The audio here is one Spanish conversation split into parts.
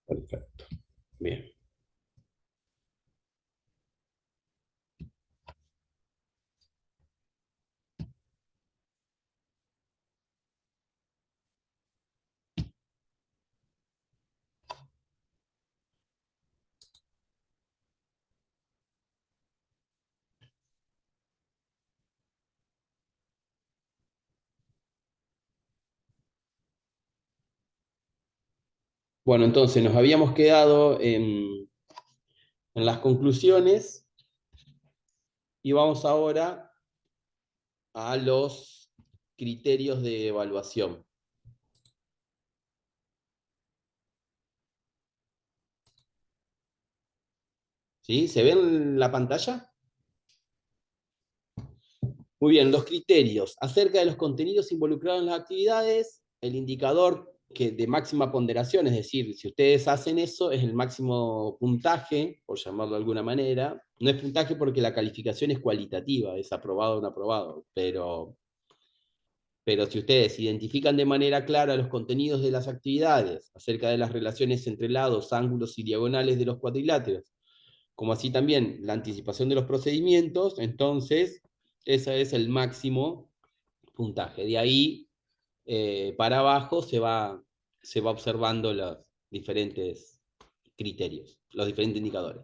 Perfecto. Bien. Bueno, entonces nos habíamos quedado en las conclusiones y vamos ahora a los criterios de evaluación. ¿Sí? ¿Se ve en la pantalla? Muy bien, los criterios. Acerca de los contenidos involucrados en las actividades, el indicador de máxima ponderación, es decir, si ustedes hacen eso, es el máximo puntaje, por llamarlo de alguna manera. No es puntaje porque la calificación es cualitativa, es aprobado o no aprobado, pero si ustedes identifican de manera clara los contenidos de las actividades, acerca de las relaciones entre lados, ángulos y diagonales de los cuadriláteros, como así también la anticipación de los procedimientos, entonces ese es el máximo puntaje. De ahí para abajo se va observando los diferentes criterios, los diferentes indicadores.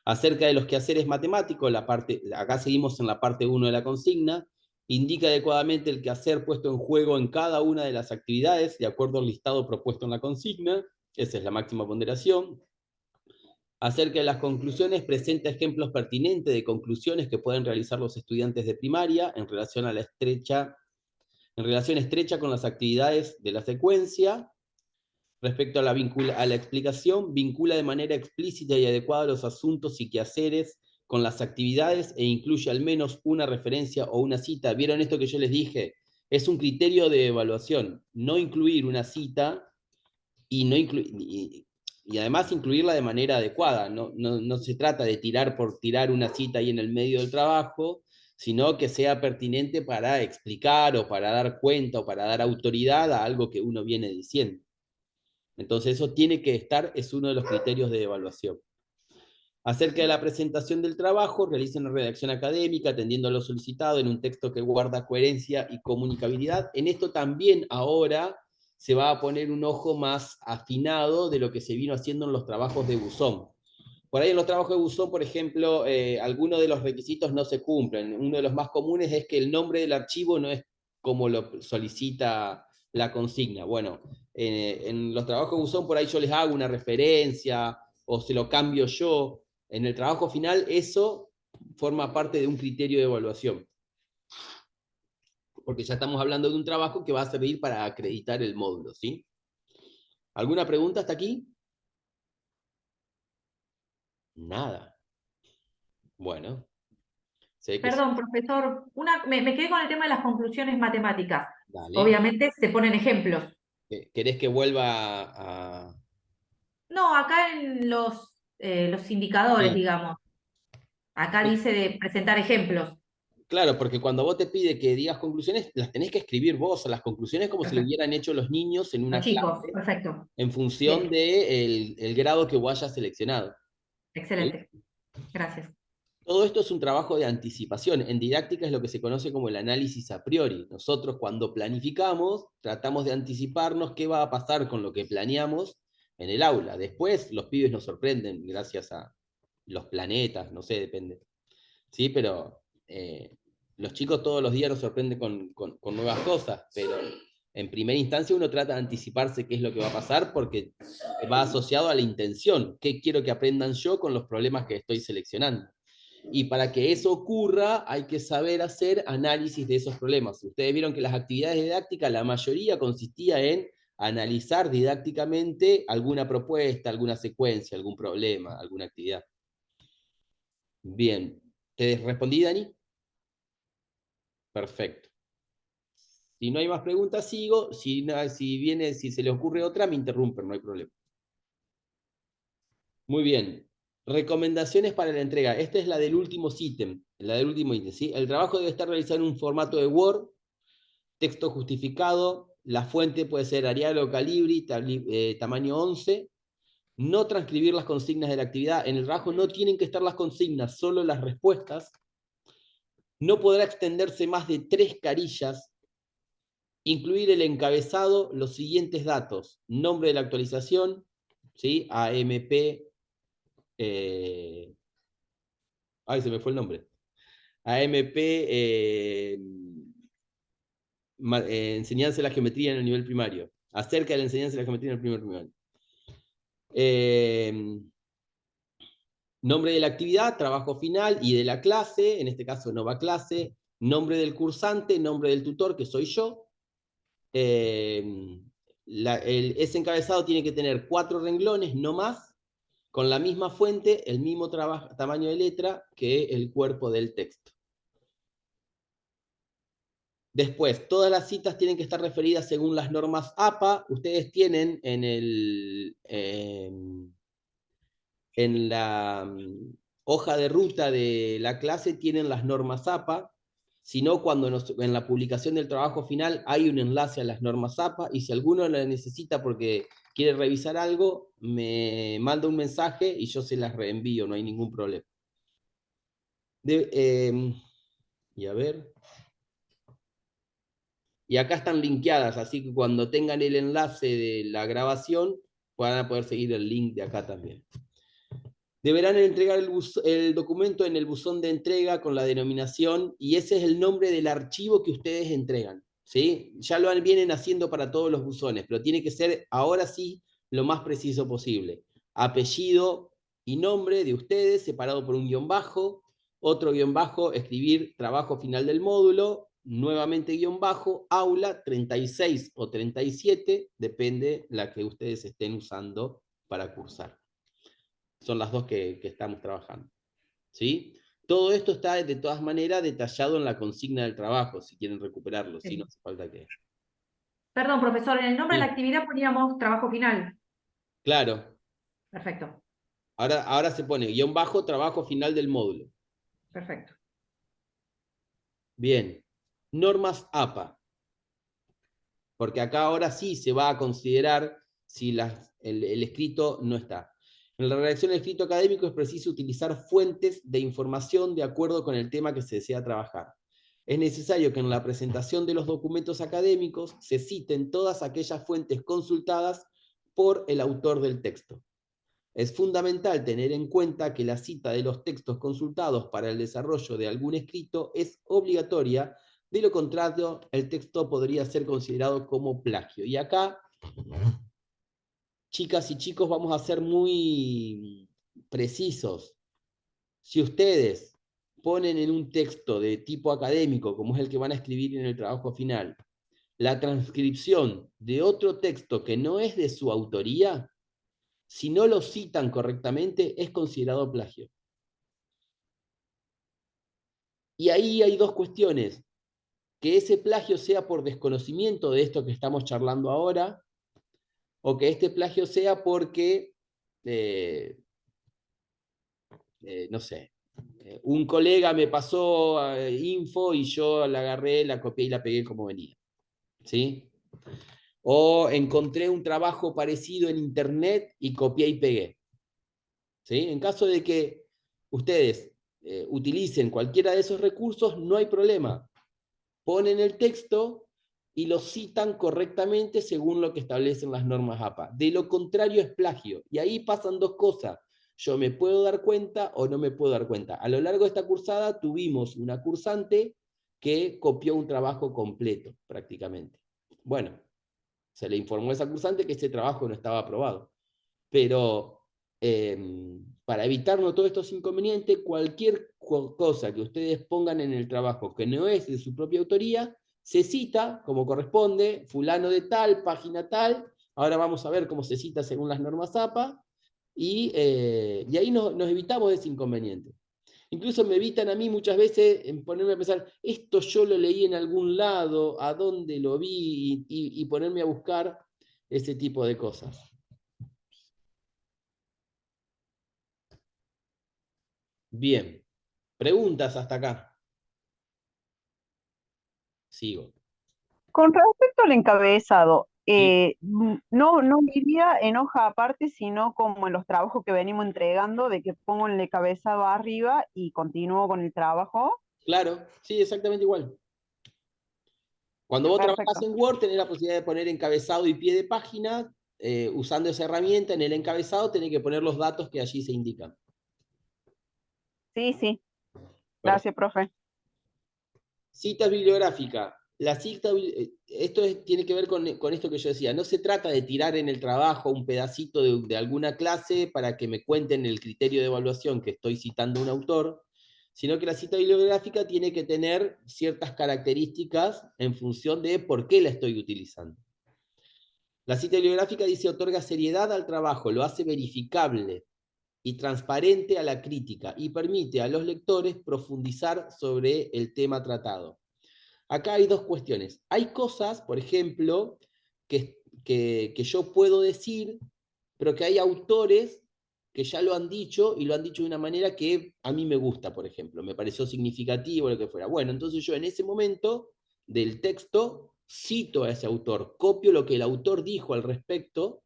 Acerca de los quehaceres matemáticos, acá seguimos en la parte 1 de la consigna, indica adecuadamente el quehacer puesto en juego en cada una de las actividades, de acuerdo al listado propuesto en la consigna, esa es la máxima ponderación. Acerca de las conclusiones, presenta ejemplos pertinentes de conclusiones que pueden realizar los estudiantes de primaria en relación estrecha con las actividades de la secuencia. Respecto a la explicación, vincula de manera explícita y adecuada los asuntos y quehaceres con las actividades e incluye al menos una referencia o una cita. ¿Vieron esto que yo les dije? Es un criterio de evaluación, no incluir una cita y, no y además incluirla de manera adecuada. No se trata de tirar por tirar una cita ahí en el medio del trabajo, sino que sea pertinente para explicar o para dar cuenta o para dar autoridad a algo que uno viene diciendo. Entonces eso tiene que estar, es uno de los criterios de evaluación. Acerca de la presentación del trabajo, realiza una redacción académica atendiendo a lo solicitado en un texto que guarda coherencia y comunicabilidad. En esto también ahora se va a poner un ojo más afinado de lo que se vino haciendo en los trabajos de buzón. Por ahí en los trabajos de buzón, por ejemplo, algunos de los requisitos no se cumplen. Uno de los más comunes es que el nombre del archivo no es como lo solicita la consigna. Bueno, en los trabajos de buzón por ahí yo les hago una referencia o se lo cambio yo. En el trabajo final eso forma parte de un criterio de evaluación. Porque ya estamos hablando de un trabajo que va a servir para acreditar el módulo, ¿sí? ¿Alguna pregunta hasta aquí? Nada. Bueno, sé que sí. Perdón, profesor, me quedé con el tema de las conclusiones matemáticas. Dale. Obviamente se ponen ejemplos. ¿Querés que vuelva a...? No, acá en los indicadores, Sí. digamos. Acá dice de presentar ejemplos. Claro, porque cuando vos te pide que digas conclusiones, las tenés que escribir vos, las conclusiones como si lo Perfecto. hubieran hecho los niños en Los una chicos, clase, perfecto. en función Bien, del el grado que vos hayas seleccionado. ¿Sí? excelente. Gracias. Todo esto es un trabajo de anticipación. En didáctica es lo que se conoce como el análisis a priori. Nosotros cuando planificamos, tratamos de anticiparnos qué va a pasar con lo que planeamos en el aula. Después los pibes nos sorprenden gracias a los planetas, no sé, depende. Sí, pero los chicos todos los días nos sorprenden con nuevas cosas, pero en primera instancia uno trata de anticiparse qué es lo que va a pasar porque va asociado a la intención, qué quiero que aprendan yo con los problemas que estoy seleccionando. Y para que eso ocurra hay que saber hacer análisis de esos problemas. Ustedes vieron que las actividades didácticas, la mayoría consistía en analizar didácticamente alguna propuesta, alguna secuencia, algún problema, alguna actividad. Bien, ¿te respondí, Dani? Perfecto. Si no hay más preguntas, sigo. Si se le ocurre otra, me interrumpen, no hay problema. Muy bien. Recomendaciones para la entrega. Esta es la del último ítem. ¿Sí? El trabajo debe estar realizado en un formato de Word, texto justificado. La fuente puede ser Arial o Calibri, tamaño 11. No transcribir las consignas de la actividad. En el trabajo no tienen que estar las consignas, solo las respuestas. No podrá extenderse más de 3 carillas. Incluir el encabezado los siguientes datos: nombre de la actualización, ¿sí? AMP, ay, se me fue el nombre. AMP, enseñanza de la geometría en el nivel primario. Acerca de la enseñanza de la geometría en el primer primario. Nombre de la actividad, trabajo final y de la clase, en este caso nova clase, nombre del cursante, nombre del tutor, que soy yo. Ese encabezado tiene que tener 4 renglones, no más, con la misma fuente, el mismo tamaño de letra que el cuerpo del texto. Después, todas las citas tienen que estar referidas según las normas APA. Ustedes tienen en la hoja de ruta de la clase, tienen las normas APA. Si no, cuando en la publicación del trabajo final hay un enlace a las normas APA, y si alguno la necesita porque quiere revisar algo, me manda un mensaje y yo se las reenvío, no hay ningún problema. Y a ver. Y acá están linkeadas, así que cuando tengan el enlace de la grabación, van a poder seguir el link de acá también. Deberán entregar el documento en el buzón de entrega con la denominación, y ese es el nombre del archivo que ustedes entregan, ¿sí? Ya lo vienen haciendo para todos los buzones, pero tiene que ser, ahora sí, lo más preciso posible. Apellido y nombre de ustedes, separado por un guión bajo, otro guión bajo, escribir trabajo final del módulo, nuevamente guión bajo, aula 36 o 37, depende la que ustedes estén usando para cursar. Son las dos que estamos trabajando, ¿sí? Todo esto está de todas maneras detallado en la consigna del trabajo, si quieren recuperarlo, si no Sí. hace falta que... Perdón, profesor, en el nombre de la Sí, actividad poníamos trabajo final. claro. Perfecto, Ahora se pone guión bajo, trabajo final del módulo. perfecto. Bien. Normas APA. Porque acá ahora sí se va a considerar si el escrito no está. En la redacción del escrito académico es preciso utilizar fuentes de información de acuerdo con el tema que se desea trabajar. Es necesario que en la presentación de los documentos académicos se citen todas aquellas fuentes consultadas por el autor del texto. Es fundamental tener en cuenta que la cita de los textos consultados para el desarrollo de algún escrito es obligatoria. De lo contrario, el texto podría ser considerado como plagio. Y acá, chicas y chicos, vamos a ser muy precisos. Si ustedes ponen en un texto de tipo académico, como es el que van a escribir en el trabajo final, la transcripción de otro texto que no es de su autoría, si no lo citan correctamente, es considerado plagio. Y ahí hay dos cuestiones: que ese plagio sea por desconocimiento de esto que estamos charlando ahora, o que este plagio sea porque, no sé, un colega me pasó info y yo la agarré, la copié y la pegué como venía, ¿sí? O encontré un trabajo parecido en internet y copié y pegué, ¿sí? En caso de que ustedes utilicen cualquiera de esos recursos, no hay problema. Ponen el texto y lo citan correctamente según lo que establecen las normas APA. De lo contrario es plagio. Y ahí pasan dos cosas: yo me puedo dar cuenta o no me puedo dar cuenta. A lo largo de esta cursada tuvimos una cursante que copió un trabajo completo, prácticamente. Bueno, se le informó a esa cursante que ese trabajo no estaba aprobado. Pero para evitarnos todos estos inconvenientes, cualquier cosa que ustedes pongan en el trabajo que no es de su propia autoría, se cita como corresponde, fulano de tal, página tal. Ahora vamos a ver cómo se cita según las normas APA, y ahí nos evitamos ese inconveniente. Incluso me evitan a mí muchas veces en ponerme a pensar, esto yo lo leí en algún lado, a dónde lo vi, y ponerme a buscar ese tipo de cosas. Bien. Preguntas hasta acá. Sigo. Con respecto al encabezado, ¿sí? No iría en hoja aparte, sino como en los trabajos que venimos entregando, de que pongo el encabezado arriba y continúo con el trabajo. Claro, sí, exactamente igual. Cuando vos trabajás Perfecto. en Word, tenés la posibilidad de poner encabezado y pie de página. Usando esa herramienta en el encabezado, tenés que poner los datos que allí se indican. Sí, sí. Perfecto. Gracias, profe. Citas bibliográficas. Esto tiene que ver con esto que yo decía. No se trata de tirar en el trabajo un pedacito de alguna clase para que me cuenten el criterio de evaluación que estoy citando un autor, sino que la cita bibliográfica tiene que tener ciertas características en función de por qué la estoy utilizando. La cita bibliográfica dice otorga seriedad al trabajo, lo hace verificable y transparente a la crítica y permite a los lectores profundizar sobre el tema tratado. Acá hay dos cuestiones. Hay cosas, por ejemplo, que yo puedo decir, pero que hay autores que ya lo han dicho y lo han dicho de una manera que a mí me gusta, por ejemplo, me pareció significativo, lo que fuera. Bueno, entonces yo en ese momento del texto cito a ese autor, copio lo que el autor dijo al respecto,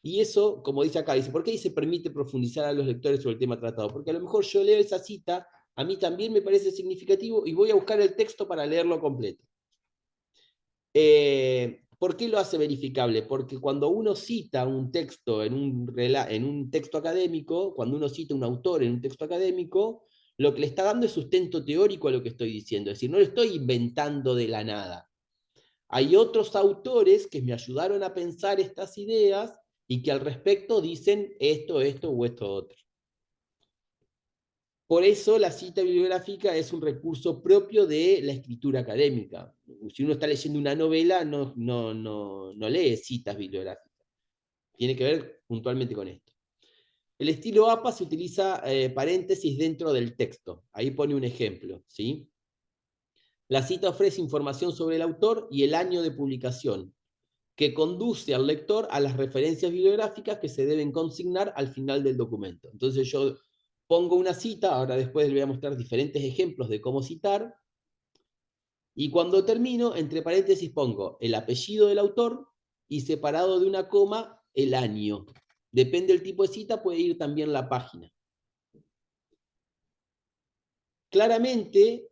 y eso, como dice acá, dice, ¿por qué dice permite profundizar a los lectores sobre el tema tratado? Porque a lo mejor yo leo esa cita, a mí también me parece significativo y voy a buscar el texto para leerlo completo. ¿Por qué lo hace verificable? Porque cuando uno cita un texto en un texto académico, cuando uno cita un autor en un texto académico, lo que le está dando es sustento teórico a lo que estoy diciendo, es decir, no lo estoy inventando de la nada. Hay otros autores que me ayudaron a pensar estas ideas y que al respecto dicen esto o esto otro. Por eso la cita bibliográfica es un recurso propio de la escritura académica. Si uno está leyendo una novela, no lee citas bibliográficas. Tiene que ver puntualmente con esto. El estilo APA se utiliza paréntesis dentro del texto. Ahí pone un ejemplo, ¿sí? La cita ofrece información sobre el autor y el año de publicación, que conduce al lector a las referencias bibliográficas que se deben consignar al final del documento. Entonces yo pongo una cita, ahora después les voy a mostrar diferentes ejemplos de cómo citar, y cuando termino, entre paréntesis pongo el apellido del autor y separado de una coma el año. Depende del tipo de cita, puede ir también la página. Claramente,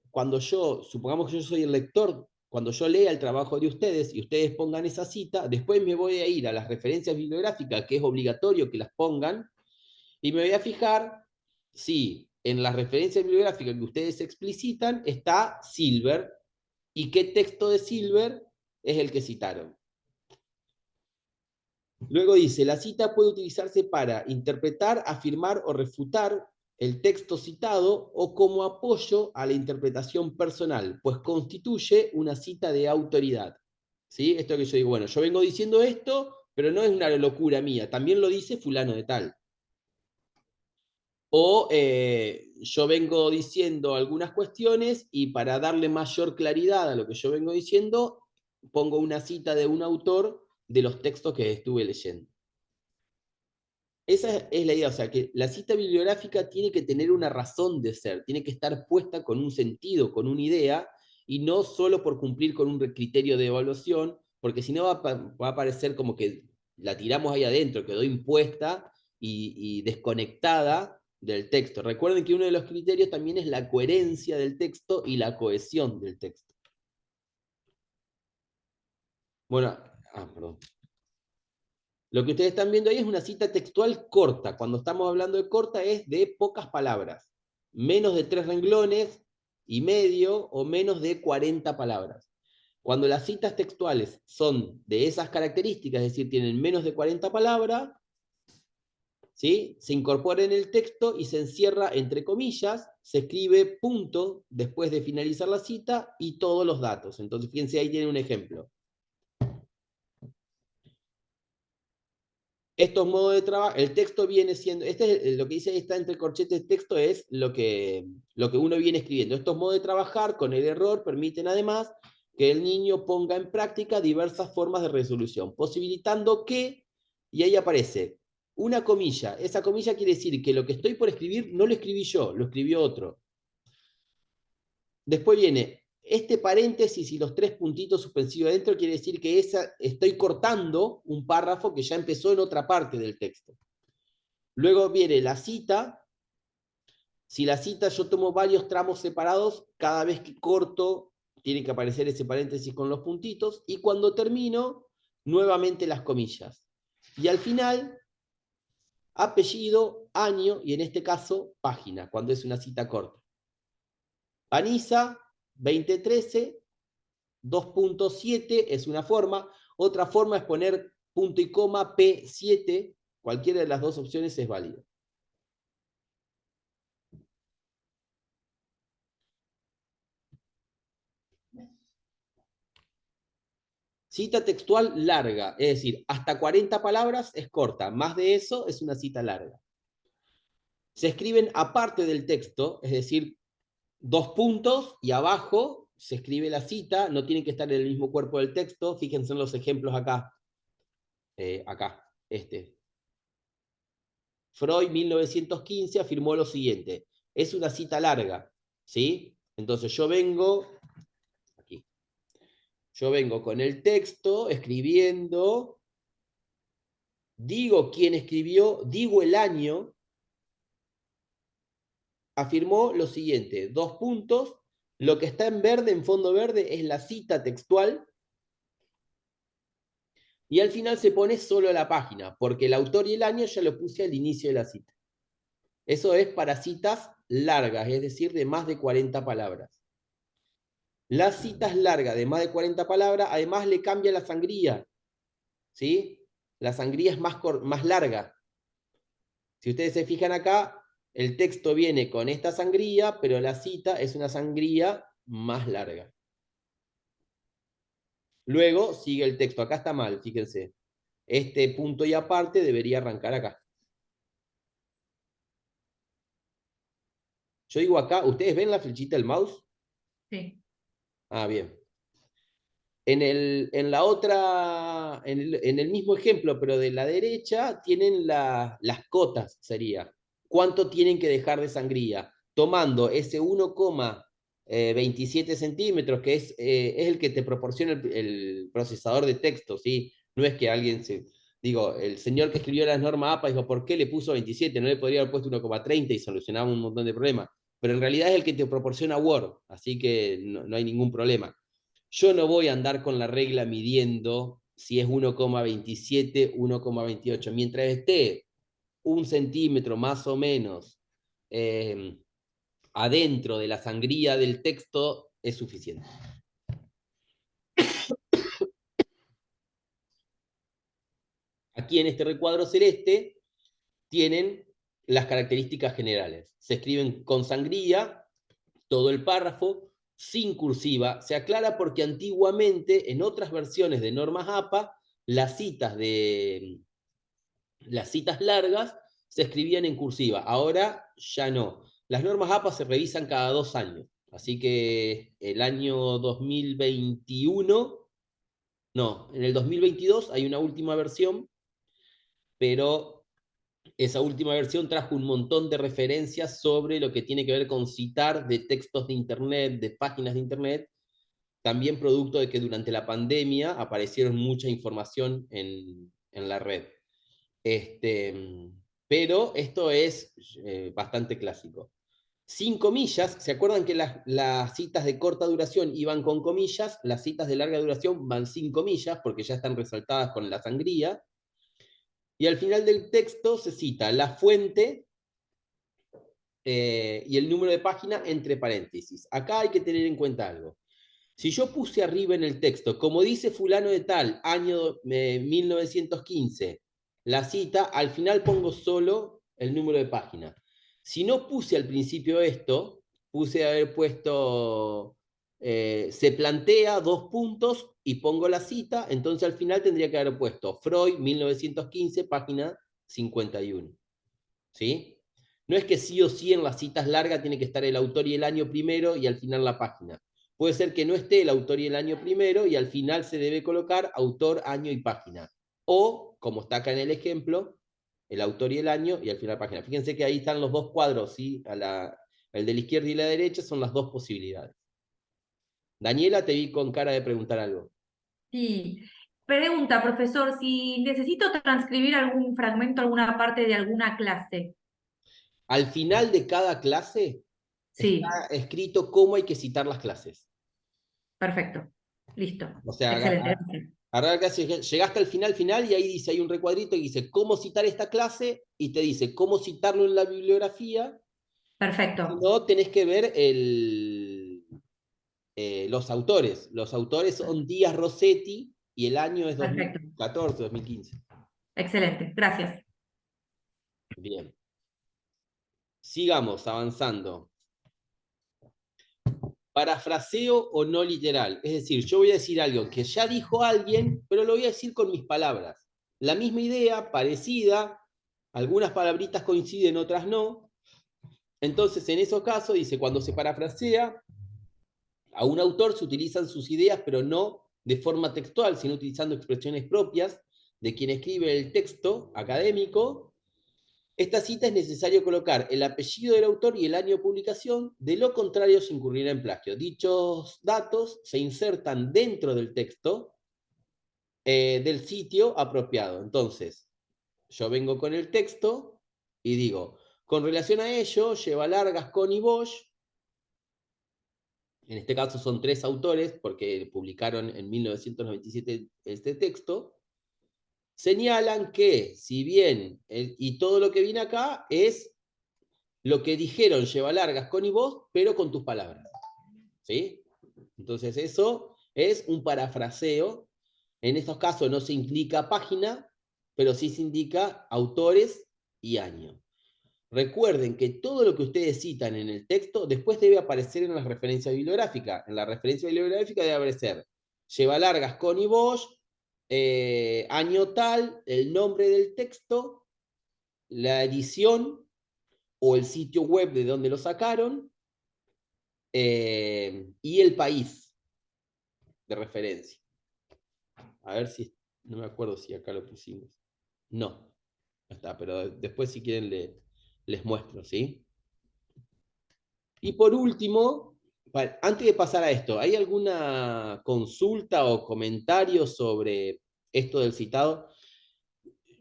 supongamos que yo soy el lector, cuando yo lea el trabajo de ustedes y ustedes pongan esa cita, después me voy a ir a las referencias bibliográficas, que es obligatorio que las pongan, y me voy a fijar si en las referencias bibliográficas que ustedes explicitan está Silver y qué texto de Silver es el que citaron. Luego dice, la cita puede utilizarse para interpretar, afirmar o refutar el texto citado o como apoyo a la interpretación personal, pues constituye una cita de autoridad. ¿Sí? Esto que yo digo, bueno, yo vengo diciendo esto, pero no es una locura mía, también lo dice fulano de tal. O yo vengo diciendo algunas cuestiones y para darle mayor claridad a lo que yo vengo diciendo, pongo una cita de un autor de los textos que estuve leyendo. Esa es la idea, o sea, que la cita bibliográfica tiene que tener una razón de ser, tiene que estar puesta con un sentido, con una idea, y no solo por cumplir con un criterio de evaluación, porque si no va a parecer como que la tiramos ahí adentro, quedó impuesta y desconectada del texto. Recuerden que uno de los criterios también es la coherencia del texto y la cohesión del texto. Bueno, perdón. Lo que ustedes están viendo ahí es una cita textual corta. Cuando estamos hablando de corta es de pocas palabras. Menos de 3 renglones y medio o menos de 40 palabras. Cuando las citas textuales son de esas características, es decir, tienen menos de 40 palabras, ¿sí? Se incorpora en el texto y se encierra entre comillas, se escribe punto después de finalizar la cita y todos los datos. Entonces, fíjense, ahí tiene un ejemplo. Estos modos de trabajo, el texto viene siendo, este es lo que dice, está entre corchetes de texto, es lo que uno viene escribiendo. Estos modos de trabajar con el error permiten además que el niño ponga en práctica diversas formas de resolución, posibilitando que, y ahí aparece, una comilla. Esa comilla quiere decir que lo que estoy por escribir no lo escribí yo, lo escribió otro. Después viene Este paréntesis y los 3 puntitos suspensivos adentro quiere decir que estoy cortando un párrafo que ya empezó en otra parte del texto. Luego viene la cita. Si la cita yo tomo varios tramos separados, cada vez que corto tiene que aparecer ese paréntesis con los puntitos, y cuando termino, nuevamente las comillas. Y al final, apellido, año, y en este caso, página, cuando es una cita corta. Paniza, 2013, 2.7 es una forma. Otra forma es poner punto y coma P7. Cualquiera de las dos opciones es válida. Cita textual larga, es decir, hasta 40 palabras es corta, más de eso es una cita larga. Se escriben aparte del texto, es decir, 2 puntos y abajo se escribe la cita, no tienen que estar en el mismo cuerpo del texto. Fíjense en los ejemplos acá. Freud, 1915, afirmó lo siguiente. Es una cita larga, ¿sí? Entonces yo vengo con el texto, escribiendo, digo quién escribió, digo el año, afirmó lo siguiente, 2 puntos, lo que está en verde, en fondo verde, es la cita textual, y al final se pone solo la página, porque el autor y el año ya lo puse al inicio de la cita. Eso es para citas largas, es decir, de más de 40 palabras. Las citas largas de más de 40 palabras, además le cambia la sangría, ¿sí? La sangría es más larga. Si ustedes se fijan acá, el texto viene con esta sangría, pero la cita es una sangría más larga. Luego sigue el texto. Acá está mal, fíjense. Este punto y aparte debería arrancar acá. Yo digo acá, ¿ustedes ven la flechita del mouse? Sí. Ah, bien. En el mismo ejemplo, pero de la derecha, tienen las cotas, sería. ¿Cuánto tienen que dejar de sangría? Tomando ese 1,27 centímetros, que es el que te proporciona el procesador de texto, ¿sí? No es que alguien Digo, el señor que escribió las normas APA dijo, ¿por qué le puso 27? No le podría haber puesto 1,30 y solucionaba un montón de problemas. Pero en realidad es el que te proporciona Word, así que no hay ningún problema. Yo no voy a andar con la regla midiendo si es 1,27, 1,28. Mientras esté 1 centímetro más o menos adentro de la sangría del texto, es suficiente. Aquí en este recuadro celeste tienen las características generales. Se escriben con sangría todo el párrafo, sin cursiva. Se aclara porque antiguamente, en otras versiones de normas APA, las citas largas se escribían en cursiva. Ahora ya no. Las normas APA se revisan cada 2 años. Así que el año 2021, no, en el 2022 hay una última versión, pero esa última versión trajo un montón de referencias sobre lo que tiene que ver con citar de textos de Internet, de páginas de Internet, también producto de que durante la pandemia aparecieron mucha información en la red. Pero esto es bastante clásico. Sin comillas, ¿se acuerdan que las citas de corta duración iban con comillas? Las citas de larga duración van sin comillas porque ya están resaltadas con la sangría. Y al final del texto se cita la fuente y el número de página entre paréntesis. Acá hay que tener en cuenta algo. Si yo puse arriba en el texto, como dice fulano de tal, año 1915, la cita, al final pongo solo el número de página. Si no puse al principio esto, puse haber puesto, se plantea 2 puntos y pongo la cita, entonces al final tendría que haber puesto Freud, 1915, página 51. ¿Sí? No es que sí o sí en las citas largas tiene que estar el autor y el año primero y al final la página. Puede ser que no esté el autor y el año primero y al final se debe colocar autor, año y página. O, como está acá en el ejemplo, el autor y el año y al final la página. Fíjense que ahí están los 2 cuadros, ¿sí? El de la izquierda y la derecha son las 2 posibilidades. Daniela, te vi con cara de preguntar algo. Sí. Pregunta, profesor, si necesito transcribir algún fragmento, alguna parte de alguna clase. Al final de cada clase Sí, está escrito cómo hay que citar las clases. perfecto. Listo. O sea, Excelente. Gracias. agarrar la clase, llegaste al final y ahí dice, hay un recuadrito que dice cómo citar esta clase y te dice cómo citarlo en la bibliografía. Si Perfecto. no, tenés que ver los autores. Los autores son Díaz Rossetti y el año es Perfecto. 2014, 2015. Excelente. Gracias. Bien. Sigamos avanzando. Parafraseo o no literal. Es decir, yo voy a decir algo que ya dijo alguien, pero lo voy a decir con mis palabras. La misma idea, parecida, algunas palabritas coinciden, otras no. Entonces, en esos casos, dice, cuando se parafrasea a un autor se utilizan sus ideas, pero no de forma textual, sino utilizando expresiones propias de quien escribe el texto académico. Esta cita es necesario colocar el apellido del autor y el año de publicación, de lo contrario se incurrirá en plagio. Dichos datos se insertan dentro del texto del sitio apropiado. Entonces, yo vengo con el texto y digo, con relación a ello, Llevalar, Gascón y Bosch, en este caso son 3 autores, porque publicaron en 1997 este texto, señalan que, si bien, y todo lo que viene acá es lo que dijeron Llevalar, Gascón y Bosch, pero con tus palabras. ¿Sí? Entonces eso es un parafraseo. En estos casos no se indica página, pero sí se indica autores y año. Recuerden que todo lo que ustedes citan en el texto después debe aparecer en la referencia bibliográfica. En la referencia bibliográfica debe aparecer Llevalar, Gascón y Bosch, año tal, el nombre del texto, la edición o el sitio web de donde lo sacaron y el país de referencia. A ver si, no me acuerdo si acá lo pusimos. No, no está, pero después si quieren les muestro, ¿sí? Y por último, antes de pasar a esto, ¿hay alguna consulta o comentario sobre esto del citado?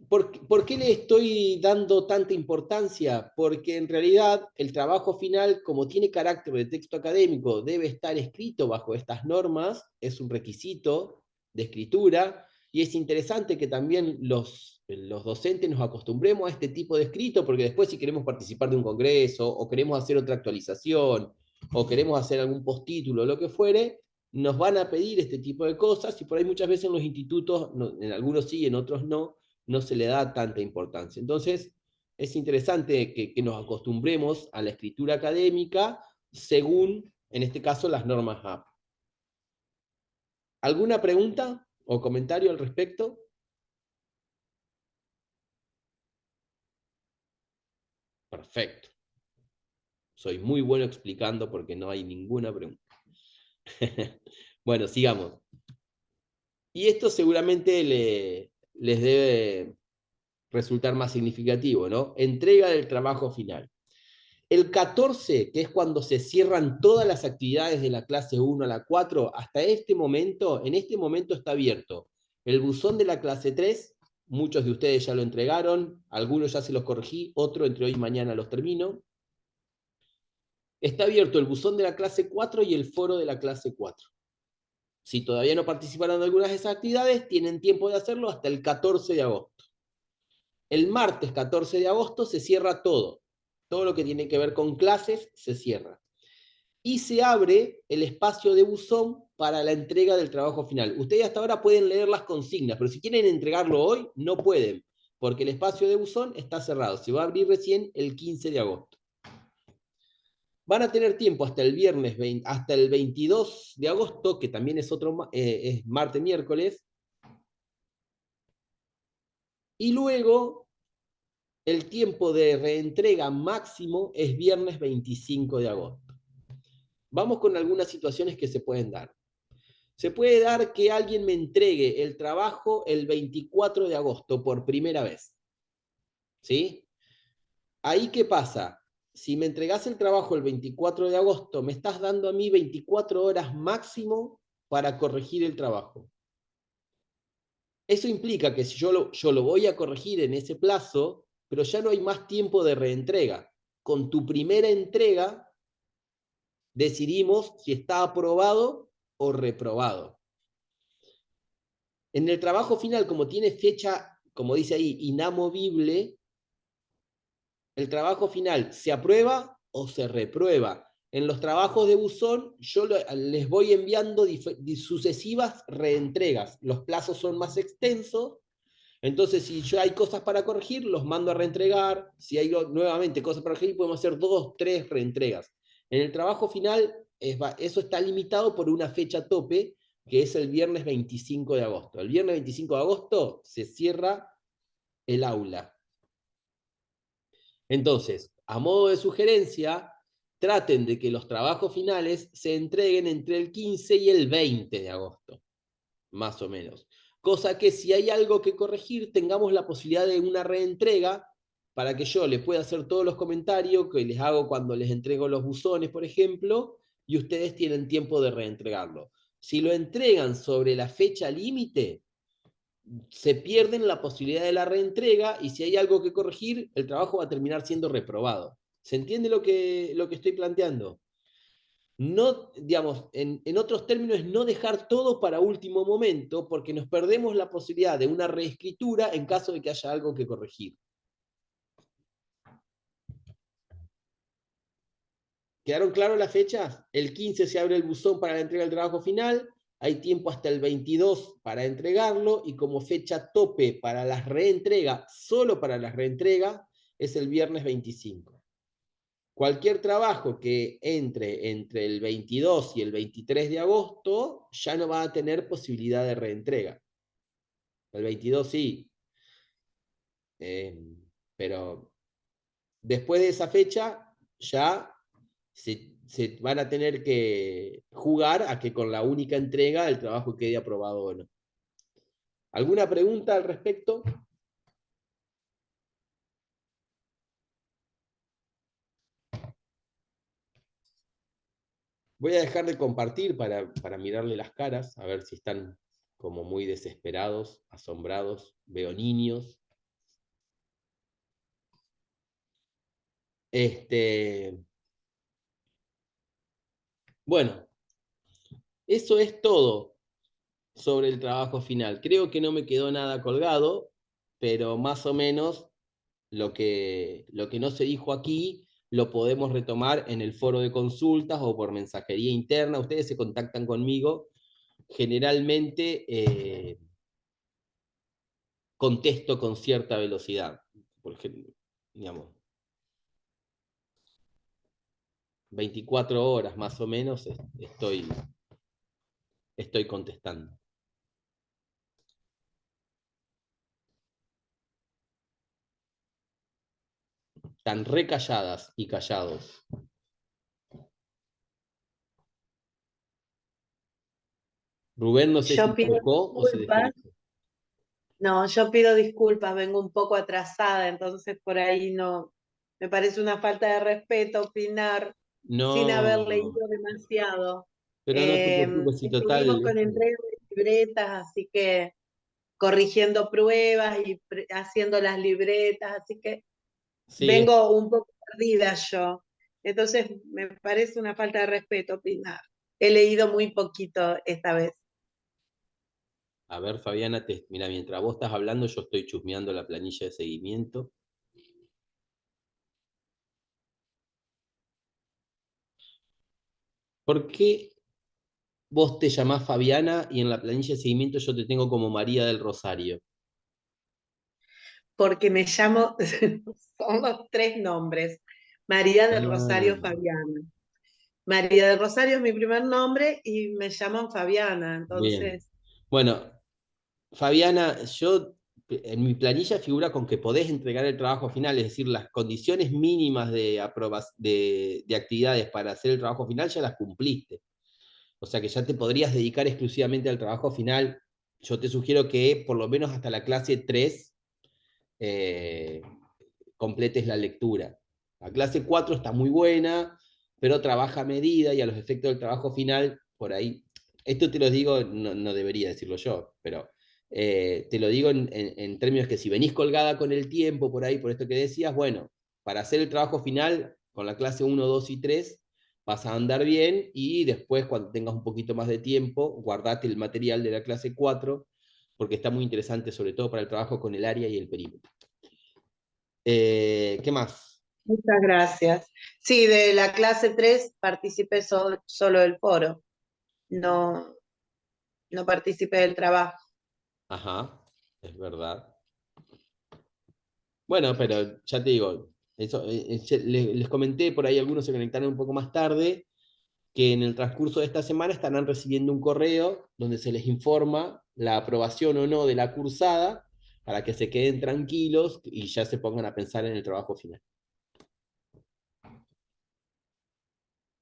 ¿Por qué le estoy dando tanta importancia? Porque en realidad el trabajo final, como tiene carácter de texto académico, debe estar escrito bajo estas normas, es un requisito de escritura, y es interesante que también los docentes nos acostumbremos a este tipo de escrito, porque después si queremos participar de un congreso, o queremos hacer otra actualización, o queremos hacer algún postítulo, lo que fuere, nos van a pedir este tipo de cosas, y por ahí muchas veces en los institutos, en algunos sí, en otros no se le da tanta importancia. Entonces, es interesante que nos acostumbremos a la escritura académica según, en este caso, las normas AP. ¿Alguna pregunta o comentario al respecto? Perfecto. Soy muy bueno explicando porque no hay ninguna pregunta. Bueno, sigamos. Y esto seguramente les debe resultar más significativo, ¿no? Entrega del trabajo final. El 14, que es cuando se cierran todas las actividades de la clase 1 a la 4, hasta este momento, en este momento está abierto el buzón de la clase 3, muchos de ustedes ya lo entregaron, algunos ya se los corregí, otro entre hoy y mañana los termino. Está abierto el buzón de la clase 4 y el foro de la clase 4. Si todavía no participaron de algunas de esas actividades, tienen tiempo de hacerlo hasta el 14 de agosto. El martes 14 de agosto se cierra todo. Todo lo que tiene que ver con clases se cierra. Y se abre el espacio de buzón para la entrega del trabajo final. Ustedes hasta ahora pueden leer las consignas, pero si quieren entregarlo hoy, no pueden, porque el espacio de buzón está cerrado. Se va a abrir recién el 15 de agosto. Van a tener tiempo hasta el viernes, hasta el 22 de agosto, que también es es martes, miércoles. Y luego el tiempo de reentrega máximo es viernes 25 de agosto. Vamos con algunas situaciones que se pueden dar. Se puede dar que alguien me entregue el trabajo el 24 de agosto por primera vez. ¿Sí? Ahí, ¿qué pasa? si me entregás el trabajo el 24 de agosto, me estás dando a mí 24 horas máximo para corregir el trabajo. Eso implica que si yo lo voy a corregir en ese plazo, pero ya no hay más tiempo de reentrega. Con tu primera entrega decidimos si está aprobado o reprobado. En el trabajo final, como tiene fecha, como dice ahí, inamovible, el trabajo final se aprueba o se reprueba. En los trabajos de buzón, yo les voy enviando sucesivas reentregas. Los plazos son más extensos, entonces si yo hay cosas para corregir, los mando a reentregar. Si hay nuevamente cosas para corregir, podemos hacer 2, 3 reentregas. En el trabajo final, eso está limitado por una fecha tope, que es el viernes 25 de agosto. El viernes 25 de agosto se cierra el aula. Entonces, a modo de sugerencia, traten de que los trabajos finales se entreguen entre el 15 y el 20 de agosto, más o menos. Cosa que si hay algo que corregir, tengamos la posibilidad de una reentrega para que yo les pueda hacer todos los comentarios que les hago cuando les entrego los buzones, por ejemplo, y ustedes tienen tiempo de reentregarlo. Si lo entregan sobre la fecha límite, se pierden la posibilidad de la reentrega y si hay algo que corregir, el trabajo va a terminar siendo reprobado. ¿Se entiende lo que estoy planteando? No, digamos, en otros términos, no dejar todo para último momento, porque nos perdemos la posibilidad de una reescritura en caso de que haya algo que corregir. ¿Quedaron claras las fechas? El 15 se abre el buzón para la entrega del trabajo final, hay tiempo hasta el 22 para entregarlo, y como fecha tope para las reentregas, solo para las reentregas, es el viernes 25. Cualquier trabajo que entre el 22 y el 23 de agosto ya no va a tener posibilidad de reentrega. El 22 sí. Pero después de esa fecha ya se van a tener que jugar a que con la única entrega el trabajo quede aprobado o no. ¿Alguna pregunta al respecto? Voy a dejar de compartir para mirarle las caras, a ver si están como muy desesperados, asombrados. Veo niños. Bueno, eso es todo sobre el trabajo final. Creo que no me quedó nada colgado, pero más o menos lo que no se dijo aquí lo podemos retomar en el foro de consultas o por mensajería interna. Ustedes se contactan conmigo. Generalmente contesto con cierta velocidad. Por ejemplo, digamos, 24 horas más o menos estoy contestando. Están recalladas y callados. Rubén, no sé si Yo pido tocó o se disculpas. desconectó. No, yo pido disculpas, vengo un poco atrasada, entonces por ahí no, me parece una falta de respeto opinar sin haber leído No, demasiado. pero no te preocupes, si Estuvimos total. con entrega de libretas, así que corrigiendo pruebas y haciendo las libretas, así que Sí, vengo un poco perdida yo. Entonces me parece una falta de respeto opinar. He leído muy poquito esta vez. a ver, Fabiana, mira, mientras vos estás hablando, yo estoy chusmeando la planilla de seguimiento. ¿Por qué vos te llamás Fabiana y en la planilla de seguimiento yo te tengo como María del Rosario? Porque me llamo, son los tres nombres, María del Rosario Ah, Fabiana. María del Rosario es mi primer nombre y me llaman Fabiana, bien. entonces, Bueno, Fabiana, yo en mi planilla figura con que podés entregar el trabajo final, es decir, las condiciones mínimas de actividades para hacer el trabajo final ya las cumpliste. O sea que ya te podrías dedicar exclusivamente al trabajo final. Yo te sugiero que por lo menos hasta la clase 3 completes la lectura. La clase 4 está muy buena, pero trabaja a medida y a los efectos del trabajo final, por ahí, esto te lo digo, no debería decirlo yo, pero te lo digo en términos que si venís colgada con el tiempo por ahí, por esto que decías, bueno, para hacer el trabajo final con la clase 1, 2 y 3, vas a andar bien y después cuando tengas un poquito más de tiempo, guardate el material de la clase 4, porque está muy interesante, sobre todo para el trabajo con el área y el perímetro. ¿Qué más? Muchas gracias. Sí, de la clase 3 participé solo del foro, no participé del trabajo. Ajá, es verdad. Bueno, pero ya te digo, eso, les comenté, por ahí algunos se conectaron un poco más tarde, que en el transcurso de esta semana estarán recibiendo un correo donde se les informa la aprobación o no de la cursada para que se queden tranquilos y ya se pongan a pensar en el trabajo final.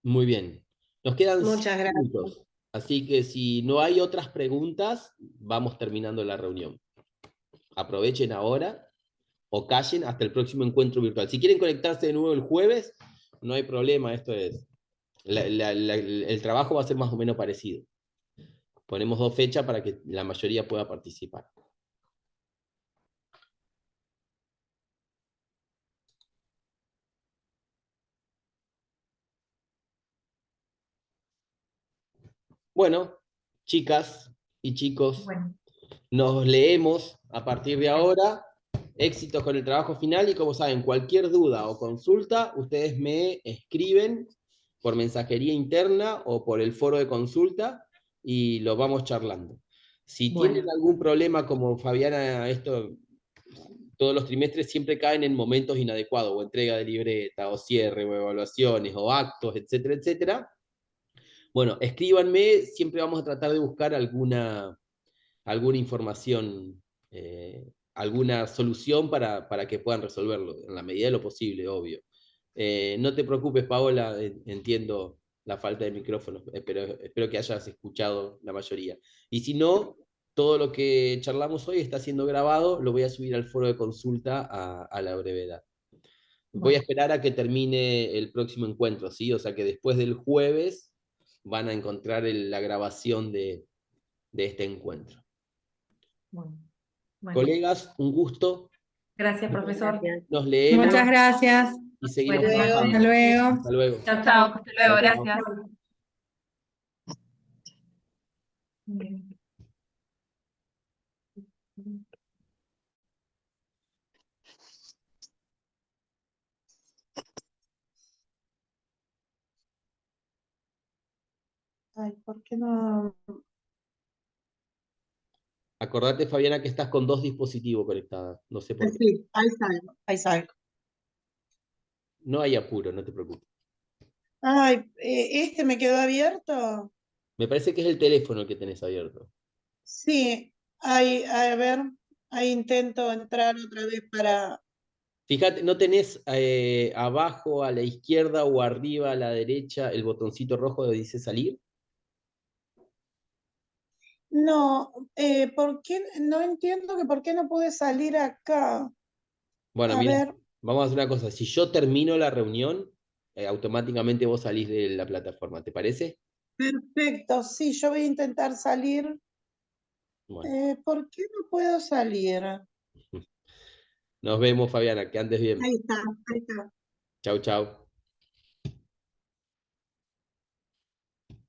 Muy bien. Nos quedan Muchas 5 gracias. minutos, así que si no hay otras preguntas, vamos terminando la reunión. Aprovechen ahora o callen hasta el próximo encuentro virtual. Si quieren conectarse de nuevo el jueves, no hay problema, esto es, el trabajo va a ser más o menos parecido. Ponemos 2 fechas para que la mayoría pueda participar. Bueno, chicas y chicos, Bueno, nos leemos a partir de ahora. Éxitos con el trabajo final y como saben, cualquier duda o consulta, ustedes me escriben por mensajería interna o por el foro de consulta y lo vamos charlando. Si tienen bueno, algún problema como Fabiana, esto todos los trimestres siempre caen en momentos inadecuados, o entrega de libreta, o cierre, o evaluaciones, o actos, etcétera, etcétera. Bueno, escríbanme, siempre vamos a tratar de buscar alguna información, alguna solución para que puedan resolverlo, en la medida de lo posible, obvio. No te preocupes, Paola, entiendo la falta de micrófono, pero espero que hayas escuchado la mayoría. Y si no, todo lo que charlamos hoy está siendo grabado, lo voy a subir al foro de consulta a la brevedad. Voy a bueno, esperar a que termine el próximo encuentro, ¿sí? O sea que después del jueves van a encontrar la grabación de este encuentro. bueno, bueno. Colegas, un gusto. Gracias, profesor. Gracias. Nos leemos Muchas gracias. y seguimos Buenas Luego. Hasta trabajando. noches. luego. Hasta luego. Chao, Chao, chao. hasta luego, Chao, chao. gracias. Bien. Ay, ¿por qué no? Acordate, Fabiana, que estás con 2 dispositivos conectados. No sé por qué. Sí, ahí salgo, ahí salgo. No hay apuro, no te preocupes. Ay, ¿este me quedó abierto? Me parece que es el teléfono el que tenés abierto. Sí, ahí, a ver, ahí intento entrar otra vez para... Fíjate, ¿no tenés abajo a la izquierda o arriba a la derecha el botoncito rojo donde dice salir? No, ¿por qué? No entiendo que por qué no pude salir acá. Bueno, A mira, ver, vamos a hacer una cosa. Si yo termino la reunión, automáticamente vos salís de la plataforma. ¿Te parece? perfecto, sí, yo voy a intentar salir. Bueno, ¿Por qué no puedo salir? nos vemos, Fabiana. Que andes bien. Ahí está, ahí está. Chau, chau.